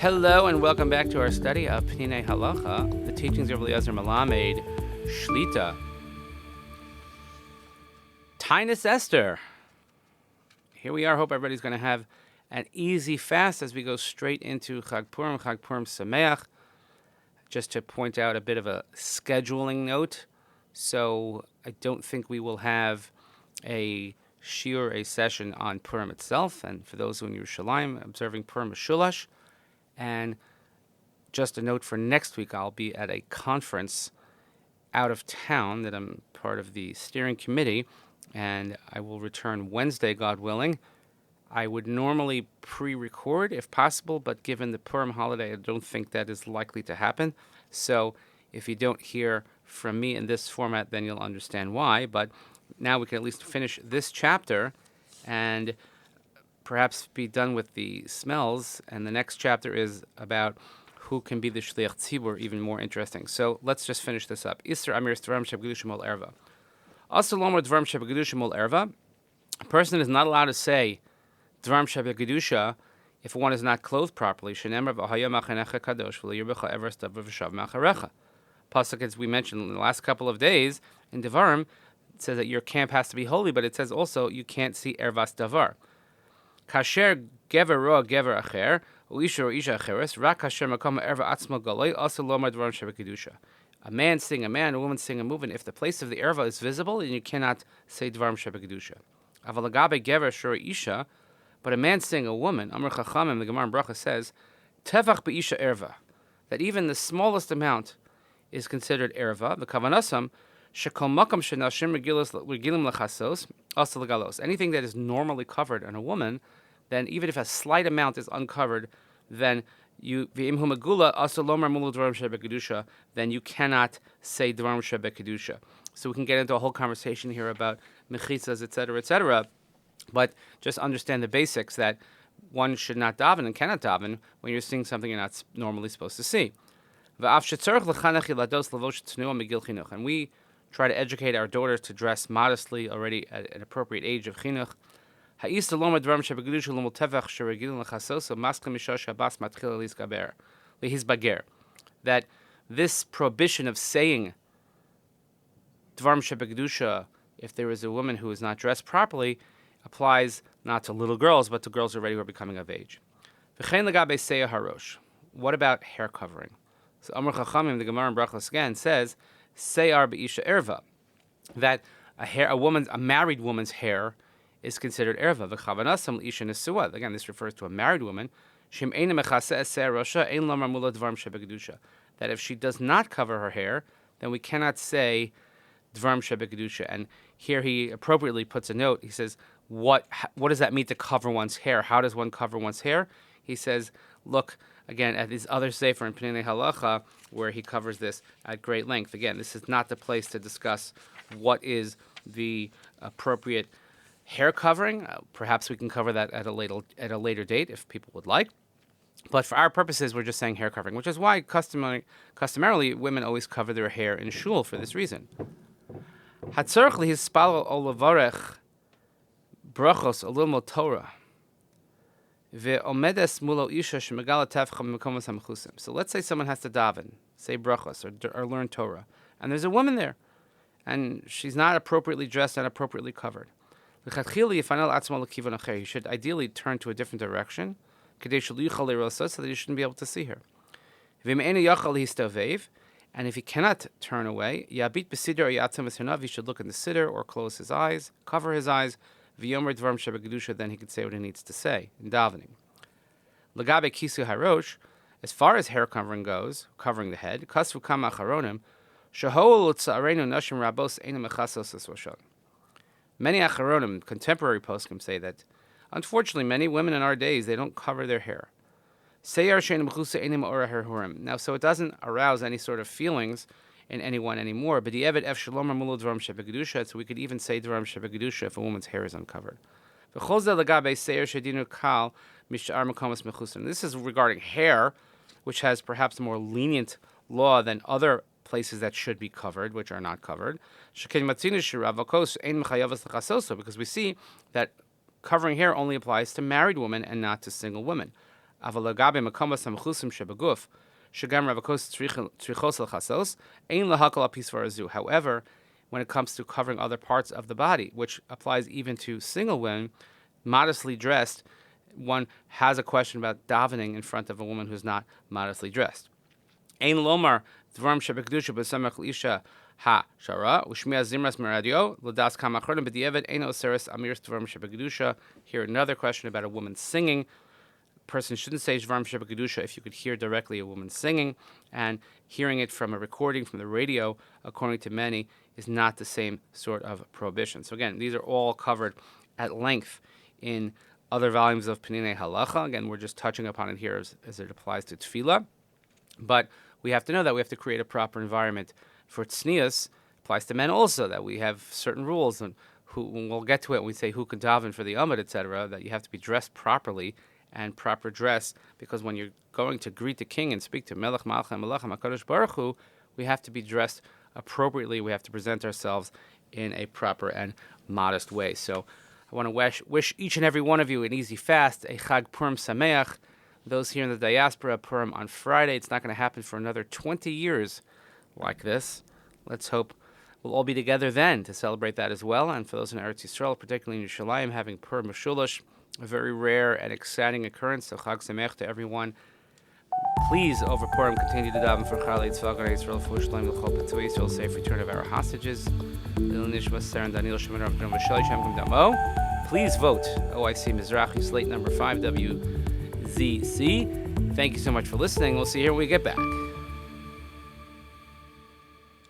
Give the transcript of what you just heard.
Hello and welcome back to our study of Peninei Halacha, the teachings of Eliezer Melamed, Shlita. Tainus Esther. Here we are. Hope everybody's going to have an easy fast as we go straight into Chag Purim Sameach. Just to point out a bit of a scheduling note. So I don't think we will have a shiur, a session on Purim itself. And for those who are in Yerushalayim observing Purim Shulash. And just a note for next week, I'll be at a conference out of town that I'm part of the steering committee, and I will return Wednesday, God willing. I would normally pre-record if possible, but given the Purim holiday, I don't think that is likely to happen. So if you don't hear from me in this format, then you'll understand why. But now we can at least finish this chapter and perhaps be done with the smells, and the next chapter is about who can be the Shliach Tzibur, even more interesting. So let's just finish this up. Isser Amir Dvarim Shebegedushim Ol Erva. Also, Lomer Dvarim Shebegedushim Ol Erva. A person is not allowed to say Dvarim Shebegedusha if one is not clothed properly. Shenemar v'haya machanecha kadosh v'liyirbecha ever stav v'shav macharecha. Pasuk, as we mentioned in the last couple of days, in Devarim, it says that your camp has to be holy, but it says also you can't see Ervas Davar. Kasher gever roa gever acher, uisha or isha acheres, rak kasher makam erva atzma galoi, also lomar dvarim shebekedusha. A man seeing a man, a woman seeing a woman. If the place of the erva is visible, then you cannot say dvarim shebekedusha. Avalagabe gever shor isha, but a man seeing a woman, Amr Chachamim, the Gemara in Bracha says, tevach beisha erva, that even the smallest amount is considered erva. The kavanasam shekol makam shenashim regilim lechasos, also legalos. Anything that is normally covered on a woman, then even if a slight amount is uncovered, then you v'imhu megula also lomar mulu dvarim shebekedusha, then you cannot say dvarim shebekedusha. So we can get into a whole conversation here about mechitzas, etc., etc. But just understand the basics that one should not daven and cannot daven when you're seeing something you're not normally supposed to see. And we try to educate our daughters to dress modestly already at an appropriate age of chinuch. That this prohibition of saying dvarim shebegedusha if there is a woman who is not dressed properly applies not to little girls, but to girls already who are becoming of age. What about hair covering? So Amr Chachamim, the Gemara in Brachos again, says, Seyar be'isha erva, that a married woman's hair is considered erva. V'chavanasam l'isha nesua. Again, this refers to a married woman. Shem eina mechase eser rosha ein lamar mula dvarim shebegedusha. That if she does not cover her hair, then we cannot say dvarim shebegedusha. And here he appropriately puts a note. He says, what does that mean to cover one's hair? How does one cover one's hair? He says, look again at his other sefer in Peninei Halacha, where he covers this at great length. Again, this is not the place to discuss what is the appropriate hair covering. Perhaps we can cover that at a later date if people would like. But for our purposes, we're just saying hair covering, which is why customarily women always cover their hair in shul for this reason. Hatzorach lihispalo olavarech brachos olilmod Torah. So let's say someone has to daven, say brachos, or learn Torah, and there's a woman there, and she's not appropriately dressed and appropriately covered. He should ideally turn to a different direction, so that you shouldn't be able to see her. And if he cannot turn away, he should look in the siddur or close his eyes, cover his eyes. Then he can say what he needs to say in davening. Lagabe kisu harosh, as far as hair covering goes, covering the head, kasvu kama acharonim, shahol tzarenu nashim rabos ena mechasos esroshon. Many acharonim, contemporary poskim, say that, unfortunately, many women in our days, they don't cover their hair. Now, so it doesn't arouse any sort of feelings in anyone anymore. But so we could even say dvarim shebegedusha if a woman's hair is uncovered. This is regarding hair, which has perhaps a more lenient law than other places that should be covered, which are not covered. Because we see that covering hair only applies to married women and not to single women. אבל לגבי מקומות המכוסים שבגוף, שגם רווקות צריכות לחסות, אין להקל על פסבר זו. However, when it comes to covering other parts of the body, which applies even to single women, modestly dressed, one has a question about davening in front of a woman who's not modestly dressed. Ein lomar dvarim shebekdusha b'samach l'isha ha-shara, u'shmiya zimras meradio, l'das kam achronim b'di'evet, ein oseres amirs dvarim shebekdusha. Here, another question about a woman singing. A person shouldn't say dvarim shebekdusha if you could hear directly a woman singing, and hearing it from a recording from the radio, according to many, is not the same sort of prohibition. So again, these are all covered at length in other volumes of Peninei Halacha. Again, we're just touching upon it here as it applies to Tefillah. But we have to know that we have to create a proper environment for tznius. Applies to men also, that we have certain rules, and when we'll get to it when we say who can daven for the Amud, etc., that you have to be dressed properly, and proper dress, because when you're going to greet the king and speak to Melech Malchem Melechem HaKadosh Baruch Hu, we have to be dressed appropriately. We have to present ourselves in a proper and modest way. So I want to wish each and every one of you an easy fast, a Chag Purim Sameach. Those here in the diaspora, Purim on Friday. It's not going to happen for another 20 years like this. Let's hope we'll all be together then to celebrate that as well. And for those in Eretz Yisrael, particularly in Yerushalayim, having Purim Meshulash, a very rare and exciting occurrence. So Chag Sameach to everyone. Please, over Purim, continue to daven for Chal Yisrael, Israel, for Yerushalayim, L'chol Petzui Yisrael, safe return of our hostages. Nishmat, Sarah, and Daniel, Shemar, Rav Vasheli, Shem, Damo. Please vote OIC-MIZRACHI, slate number 5, WZC. Thank you so much for listening. We'll see you here when we get back.